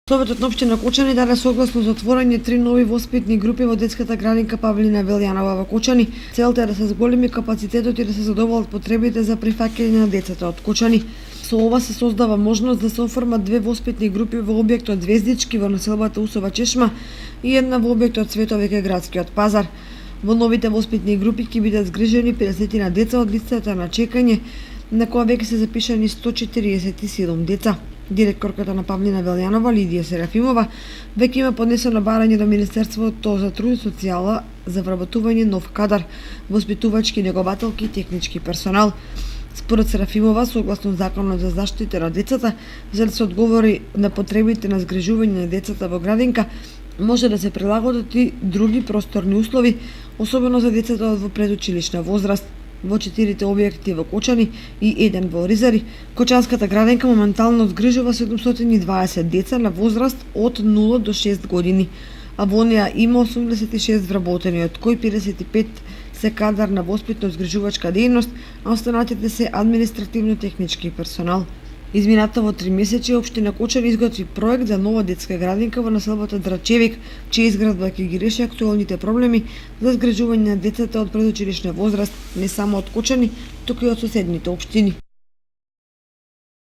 Советот на општина Кочани даде согласно за отворање 3 нови воспитни групи во детската градинка Павлина Велјанова во Кочани. Целта е да се зголеми капацитетот и да се задоволат потребите за прифаќање на децата од Кочани. Со ова се создава можност да се оформат 2 воспитни групи во објектот Звездички во населбата Усова Чешма и една во објектот Цветови кај градскиот пазар. Во новите воспитни групи ќе бидат згрижени 50 на деца од листата на чекање, на која веќе се запишани 147 деца. Директорката на Павлина Велјанова, Лидија Серафимова, веќе има поднесено барање до Министерството за труд и социјала за вработување нов кадар, воспитувачки негователки и технички персонал. Според Серафимова, согласно Законот за заштита на децата, за да се одговори на потребите на згрижување на децата во градинка, може да се прилагодат и други просторни услови, особено за децата во предучилишна возраст. Во 4 објекти во Кочани и 1 во Оризари, Кочанската градинка моментално згрижува 720 деца на возраст од 0 до 6 години, а во неа има 86 вработени, од кои 55 се кадар на воспитно-згрижувачка дејност, а останатите се административно-технички персонал. Изминато во 3 месеци општина Кочани изготви проект за нова детска градинка во населбата Драчевик, чија изградба ќе ги реши актуелните проблеми за згрижување на децата од предучилишна возраст не само од Кочани, туку и од соседните општини.